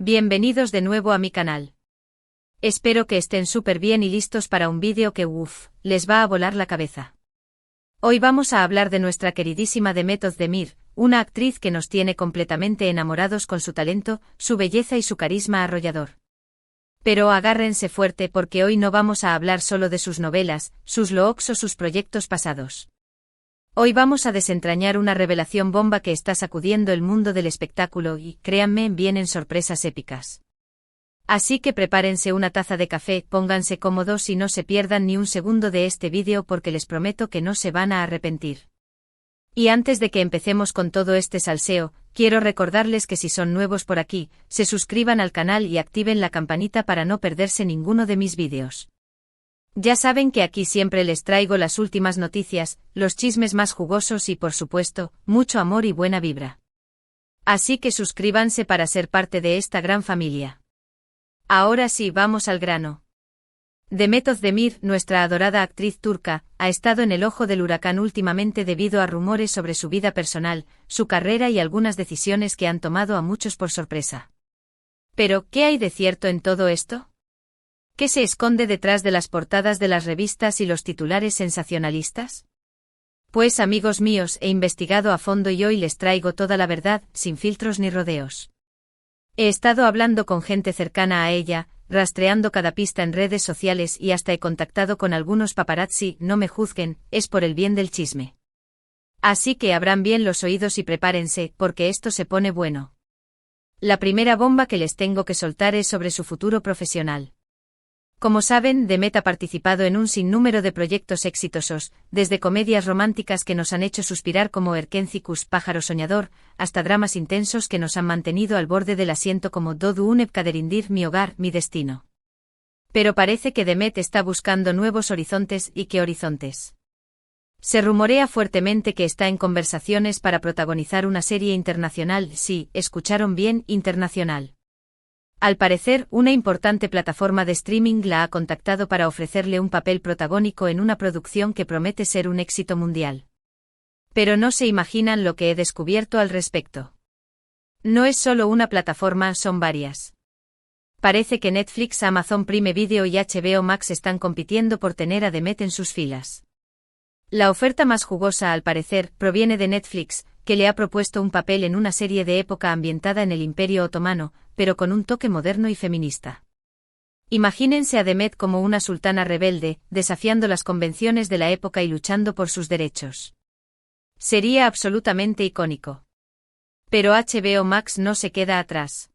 Bienvenidos de nuevo a mi canal. Espero que estén súper bien y listos para un vídeo que les va a volar la cabeza. Hoy vamos a hablar de nuestra queridísima Demet Özdemir, una actriz que nos tiene completamente enamorados con su talento, su belleza y su carisma arrollador. Pero agárrense fuerte porque hoy no vamos a hablar solo de sus novelas, sus looks o sus proyectos pasados. Hoy vamos a desentrañar una revelación bomba que está sacudiendo el mundo del espectáculo y, créanme, vienen sorpresas épicas. Así que prepárense una taza de café, pónganse cómodos y no se pierdan ni un segundo de este vídeo porque les prometo que no se van a arrepentir. Y antes de que empecemos con todo este salseo, quiero recordarles que si son nuevos por aquí, se suscriban al canal y activen la campanita para no perderse ninguno de mis vídeos. Ya saben que aquí siempre les traigo las últimas noticias, los chismes más jugosos y por supuesto, mucho amor y buena vibra. Así que suscríbanse para ser parte de esta gran familia. Ahora sí, vamos al grano. Demet Özdemir, nuestra adorada actriz turca, ha estado en el ojo del huracán últimamente debido a rumores sobre su vida personal, su carrera y algunas decisiones que han tomado a muchos por sorpresa. Pero, ¿qué hay de cierto en todo esto? ¿Qué se esconde detrás de las portadas de las revistas y los titulares sensacionalistas? Pues amigos míos, he investigado a fondo y hoy les traigo toda la verdad, sin filtros ni rodeos. He estado hablando con gente cercana a ella, rastreando cada pista en redes sociales y hasta he contactado con algunos paparazzi, no me juzguen, es por el bien del chisme. Así que abran bien los oídos y prepárense, porque esto se pone bueno. La primera bomba que les tengo que soltar es sobre su futuro profesional. Como saben, Demet ha participado en un sinnúmero de proyectos exitosos, desde comedias románticas que nos han hecho suspirar como Erkencikus, Pájaro Soñador, hasta dramas intensos que nos han mantenido al borde del asiento como Doğduğun Unep Kaderindir, Mi Hogar, Mi Destino. Pero parece que Demet está buscando nuevos horizontes y ¿qué horizontes? Se rumorea fuertemente que está en conversaciones para protagonizar una serie internacional, sí, escucharon bien, internacional. Al parecer, una importante plataforma de streaming la ha contactado para ofrecerle un papel protagónico en una producción que promete ser un éxito mundial. Pero no se imaginan lo que he descubierto al respecto. No es solo una plataforma, son varias. Parece que Netflix, Amazon Prime Video y HBO Max están compitiendo por tener a Demet en sus filas. La oferta más jugosa, al parecer, proviene de Netflix, que le ha propuesto un papel en una serie de época ambientada en el Imperio Otomano, pero con un toque moderno y feminista. Imagínense a Demet como una sultana rebelde, desafiando las convenciones de la época y luchando por sus derechos. Sería absolutamente icónico. Pero HBO Max no se queda atrás.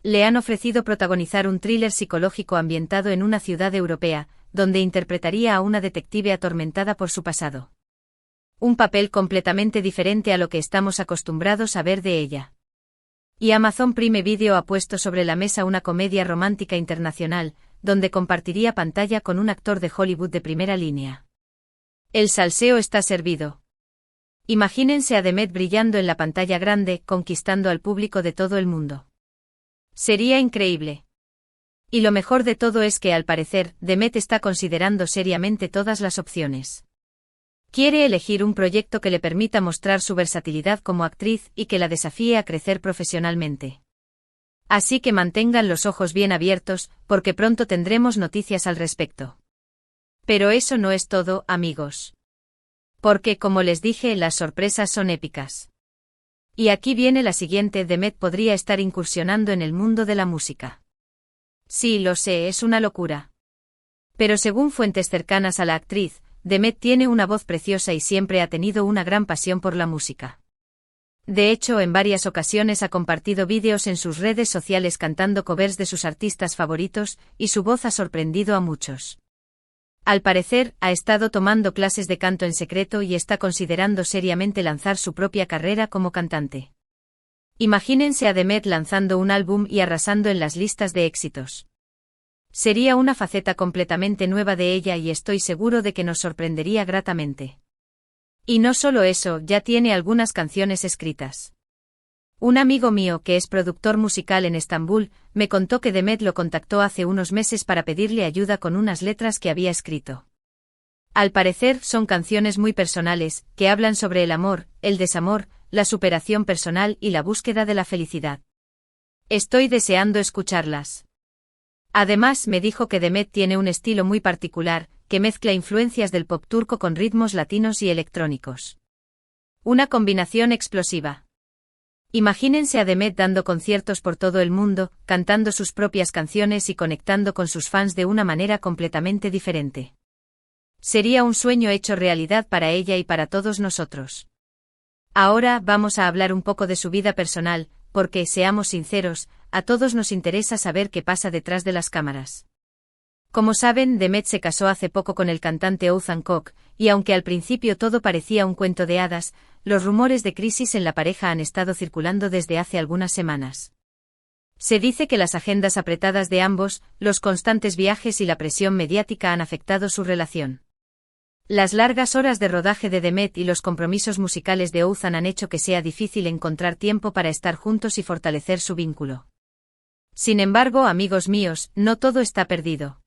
Le han ofrecido protagonizar un thriller psicológico ambientado en una ciudad europea, donde interpretaría a una detective atormentada por su pasado. Un papel completamente diferente a lo que estamos acostumbrados a ver de ella. Y Amazon Prime Video ha puesto sobre la mesa una comedia romántica internacional, donde compartiría pantalla con un actor de Hollywood de primera línea. El salseo está servido. Imagínense a Demet brillando en la pantalla grande, conquistando al público de todo el mundo. Sería increíble. Y lo mejor de todo es que al parecer, Demet está considerando seriamente todas las opciones. Quiere elegir un proyecto que le permita mostrar su versatilidad como actriz y que la desafíe a crecer profesionalmente. Así que mantengan los ojos bien abiertos, porque pronto tendremos noticias al respecto. Pero eso no es todo, amigos. Porque, como les dije, las sorpresas son épicas. Y aquí viene la siguiente: Demet podría estar incursionando en el mundo de la música. Sí, lo sé, es una locura. Pero según fuentes cercanas a la actriz, Demet tiene una voz preciosa y siempre ha tenido una gran pasión por la música. De hecho, en varias ocasiones ha compartido vídeos en sus redes sociales cantando covers de sus artistas favoritos, y su voz ha sorprendido a muchos. Al parecer, ha estado tomando clases de canto en secreto y está considerando seriamente lanzar su propia carrera como cantante. Imagínense a Demet lanzando un álbum y arrasando en las listas de éxitos. Sería una faceta completamente nueva de ella y estoy seguro de que nos sorprendería gratamente. Y no solo eso, ya tiene algunas canciones escritas. Un amigo mío que es productor musical en Estambul, me contó que Demet lo contactó hace unos meses para pedirle ayuda con unas letras que había escrito. Al parecer son canciones muy personales, que hablan sobre el amor, el desamor, la superación personal y la búsqueda de la felicidad. Estoy deseando escucharlas. Además, me dijo que Demet tiene un estilo muy particular, que mezcla influencias del pop turco con ritmos latinos y electrónicos. Una combinación explosiva. Imagínense a Demet dando conciertos por todo el mundo, cantando sus propias canciones y conectando con sus fans de una manera completamente diferente. Sería un sueño hecho realidad para ella y para todos nosotros. Ahora vamos a hablar un poco de su vida personal, porque, seamos sinceros, a todos nos interesa saber qué pasa detrás de las cámaras. Como saben, Demet se casó hace poco con el cantante Oğuzhan Koç, y aunque al principio todo parecía un cuento de hadas, los rumores de crisis en la pareja han estado circulando desde hace algunas semanas. Se dice que las agendas apretadas de ambos, los constantes viajes y la presión mediática han afectado su relación. Las largas horas de rodaje de Demet y los compromisos musicales de Oğuzhan han hecho que sea difícil encontrar tiempo para estar juntos y fortalecer su vínculo. Sin embargo, amigos míos, no todo está perdido.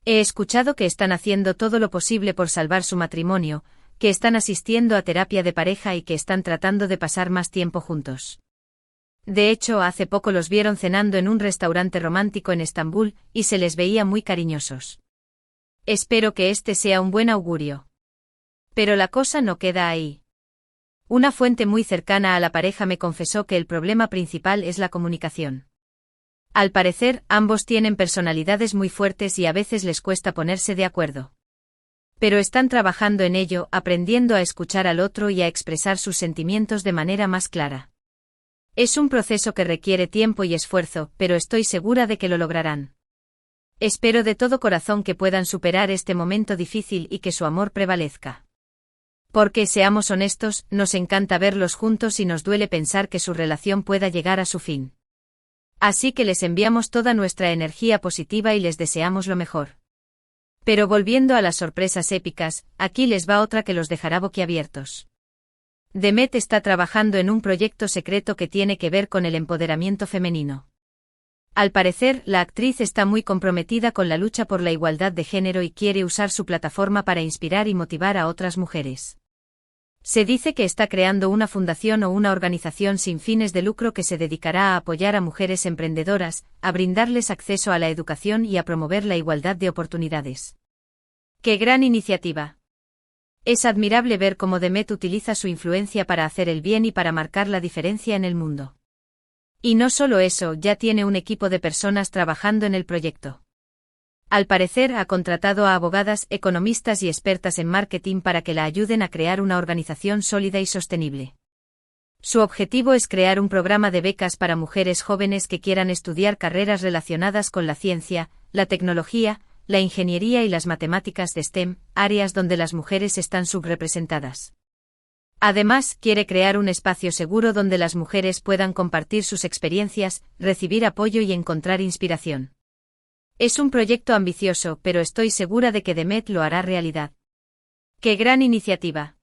He escuchado que están haciendo todo lo posible por salvar su matrimonio, que están asistiendo a terapia de pareja y que están tratando de pasar más tiempo juntos. De hecho, hace poco los vieron cenando en un restaurante romántico en Estambul, y se les veía muy cariñosos. Espero que este sea un buen augurio. Pero la cosa no queda ahí. Una fuente muy cercana a la pareja me confesó que el problema principal es la comunicación. Al parecer, ambos tienen personalidades muy fuertes y a veces les cuesta ponerse de acuerdo. Pero están trabajando en ello, aprendiendo a escuchar al otro y a expresar sus sentimientos de manera más clara. Es un proceso que requiere tiempo y esfuerzo, pero estoy segura de que lo lograrán. Espero de todo corazón que puedan superar este momento difícil y que su amor prevalezca. Porque, seamos honestos, nos encanta verlos juntos y nos duele pensar que su relación pueda llegar a su fin. Así que les enviamos toda nuestra energía positiva y les deseamos lo mejor. Pero volviendo a las sorpresas épicas, aquí les va otra que los dejará boquiabiertos. Demet está trabajando en un proyecto secreto que tiene que ver con el empoderamiento femenino. Al parecer, la actriz está muy comprometida con la lucha por la igualdad de género y quiere usar su plataforma para inspirar y motivar a otras mujeres. Se dice que está creando una fundación o una organización sin fines de lucro que se dedicará a apoyar a mujeres emprendedoras, a brindarles acceso a la educación y a promover la igualdad de oportunidades. ¡Qué gran iniciativa! Es admirable ver cómo Demet utiliza su influencia para hacer el bien y para marcar la diferencia en el mundo. Y no solo eso, ya tiene un equipo de personas trabajando en el proyecto. Al parecer ha contratado a abogadas, economistas y expertas en marketing para que la ayuden a crear una organización sólida y sostenible. Su objetivo es crear un programa de becas para mujeres jóvenes que quieran estudiar carreras relacionadas con la ciencia, la tecnología, la ingeniería y las matemáticas de STEM, áreas donde las mujeres están subrepresentadas. Además, quiere crear un espacio seguro donde las mujeres puedan compartir sus experiencias, recibir apoyo y encontrar inspiración. Es un proyecto ambicioso, pero estoy segura de que Demet lo hará realidad. ¡Qué gran iniciativa!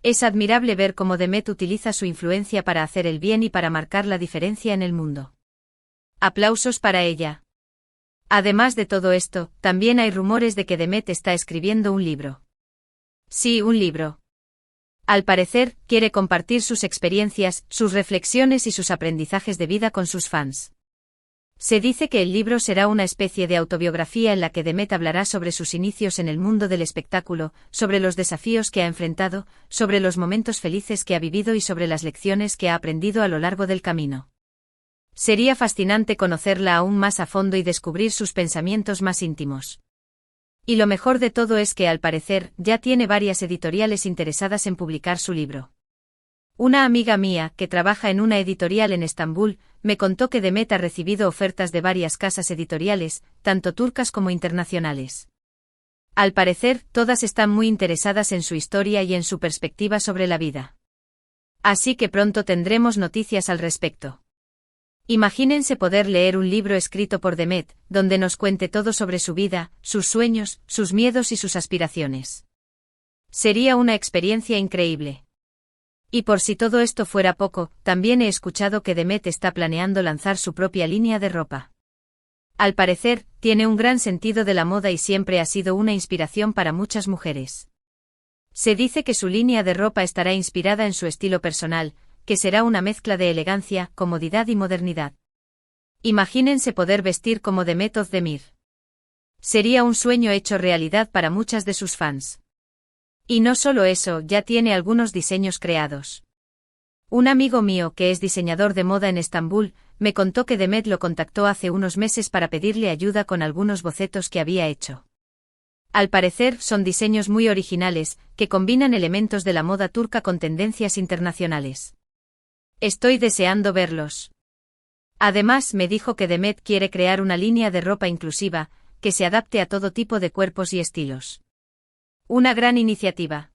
Es admirable ver cómo Demet utiliza su influencia para hacer el bien y para marcar la diferencia en el mundo. Aplausos para ella. Además de todo esto, también hay rumores de que Demet está escribiendo un libro. Sí, un libro. Al parecer, quiere compartir sus experiencias, sus reflexiones y sus aprendizajes de vida con sus fans. Se dice que el libro será una especie de autobiografía en la que Demet hablará sobre sus inicios en el mundo del espectáculo, sobre los desafíos que ha enfrentado, sobre los momentos felices que ha vivido y sobre las lecciones que ha aprendido a lo largo del camino. Sería fascinante conocerla aún más a fondo y descubrir sus pensamientos más íntimos. Y lo mejor de todo es que al parecer ya tiene varias editoriales interesadas en publicar su libro. Una amiga mía, que trabaja en una editorial en Estambul, me contó que Demet ha recibido ofertas de varias casas editoriales, tanto turcas como internacionales. Al parecer, todas están muy interesadas en su historia y en su perspectiva sobre la vida. Así que pronto tendremos noticias al respecto. Imagínense poder leer un libro escrito por Demet, donde nos cuente todo sobre su vida, sus sueños, sus miedos y sus aspiraciones. Sería una experiencia increíble. Y por si todo esto fuera poco, también he escuchado que Demet está planeando lanzar su propia línea de ropa. Al parecer, tiene un gran sentido de la moda y siempre ha sido una inspiración para muchas mujeres. Se dice que su línea de ropa estará inspirada en su estilo personal, que será una mezcla de elegancia, comodidad y modernidad. Imagínense poder vestir como Demet Özdemir. Sería un sueño hecho realidad para muchas de sus fans. Y no solo eso, ya tiene algunos diseños creados. Un amigo mío que es diseñador de moda en Estambul, me contó que Demet lo contactó hace unos meses para pedirle ayuda con algunos bocetos que había hecho. Al parecer son diseños muy originales, que combinan elementos de la moda turca con tendencias internacionales. Estoy deseando verlos. Además me dijo que Demet quiere crear una línea de ropa inclusiva, que se adapte a todo tipo de cuerpos y estilos. Una gran iniciativa.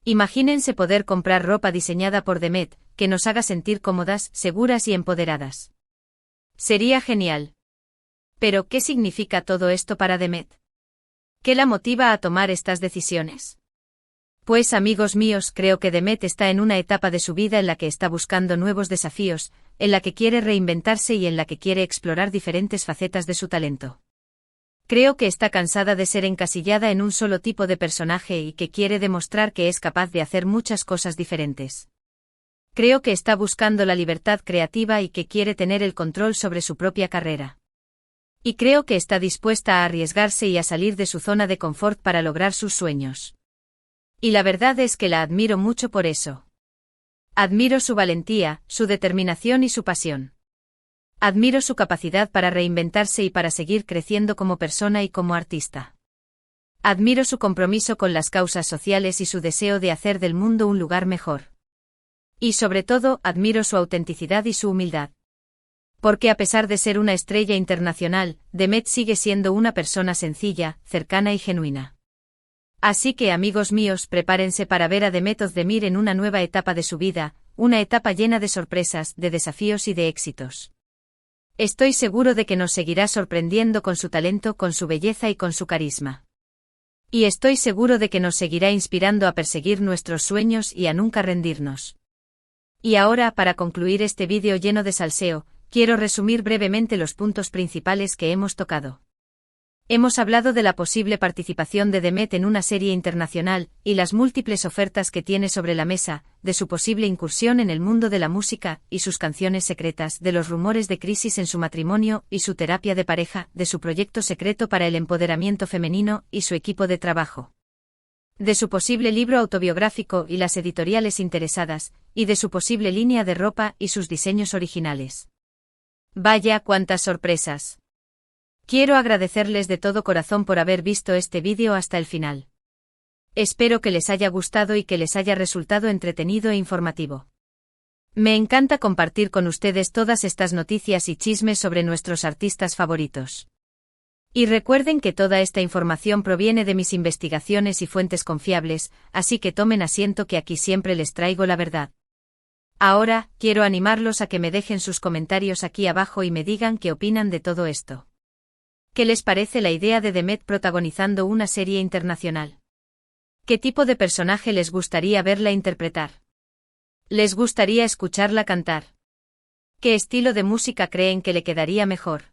Imagínense poder comprar ropa diseñada por Demet, que nos haga sentir cómodas, seguras y empoderadas. Sería genial. Pero, ¿qué significa todo esto para Demet? ¿Qué la motiva a tomar estas decisiones? Pues amigos míos, creo que Demet está en una etapa de su vida en la que está buscando nuevos desafíos, en la que quiere reinventarse y en la que quiere explorar diferentes facetas de su talento. Creo que está cansada de ser encasillada en un solo tipo de personaje y que quiere demostrar que es capaz de hacer muchas cosas diferentes. Creo que está buscando la libertad creativa y que quiere tener el control sobre su propia carrera. Y creo que está dispuesta a arriesgarse y a salir de su zona de confort para lograr sus sueños. Y la verdad es que la admiro mucho por eso. Admiro su valentía, su determinación y su pasión. Admiro su capacidad para reinventarse y para seguir creciendo como persona y como artista. Admiro su compromiso con las causas sociales y su deseo de hacer del mundo un lugar mejor. Y sobre todo, admiro su autenticidad y su humildad. Porque a pesar de ser una estrella internacional, Demet sigue siendo una persona sencilla, cercana y genuina. Así que amigos míos, prepárense para ver a Demet Özdemir en una nueva etapa de su vida, una etapa llena de sorpresas, de desafíos y de éxitos. Estoy seguro de que nos seguirá sorprendiendo con su talento, con su belleza y con su carisma. Y estoy seguro de que nos seguirá inspirando a perseguir nuestros sueños y a nunca rendirnos. Y ahora, para concluir este vídeo lleno de salseo, quiero resumir brevemente los puntos principales que hemos tocado. Hemos hablado de la posible participación de Demet en una serie internacional, y las múltiples ofertas que tiene sobre la mesa, de su posible incursión en el mundo de la música, y sus canciones secretas, de los rumores de crisis en su matrimonio, y su terapia de pareja, de su proyecto secreto para el empoderamiento femenino, y su equipo de trabajo. De su posible libro autobiográfico y las editoriales interesadas, y de su posible línea de ropa y sus diseños originales. Vaya, cuántas sorpresas. Quiero agradecerles de todo corazón por haber visto este vídeo hasta el final. Espero que les haya gustado y que les haya resultado entretenido e informativo. Me encanta compartir con ustedes todas estas noticias y chismes sobre nuestros artistas favoritos. Y recuerden que toda esta información proviene de mis investigaciones y fuentes confiables, así que tomen asiento que aquí siempre les traigo la verdad. Ahora, quiero animarlos a que me dejen sus comentarios aquí abajo y me digan qué opinan de todo esto. ¿Qué les parece la idea de Demet protagonizando una serie internacional? ¿Qué tipo de personaje les gustaría verla interpretar? ¿Les gustaría escucharla cantar? ¿Qué estilo de música creen que le quedaría mejor?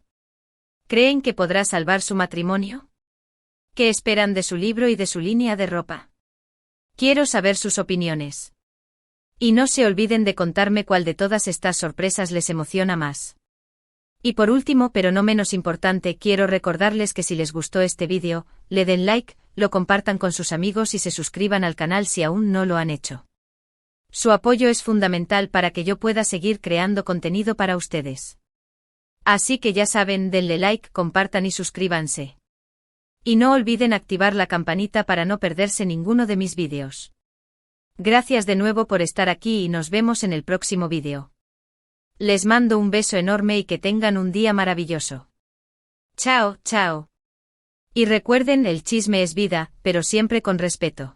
¿Creen que podrá salvar su matrimonio? ¿Qué esperan de su libro y de su línea de ropa? Quiero saber sus opiniones. Y no se olviden de contarme cuál de todas estas sorpresas les emociona más. Y por último, pero no menos importante, quiero recordarles que si les gustó este vídeo, le den like, lo compartan con sus amigos y se suscriban al canal si aún no lo han hecho. Su apoyo es fundamental para que yo pueda seguir creando contenido para ustedes. Así que ya saben, denle like, compartan y suscríbanse. Y no olviden activar la campanita para no perderse ninguno de mis vídeos. Gracias de nuevo por estar aquí y nos vemos en el próximo vídeo. Les mando un beso enorme y que tengan un día maravilloso. Chao, chao. Y recuerden, el chisme es vida, pero siempre con respeto.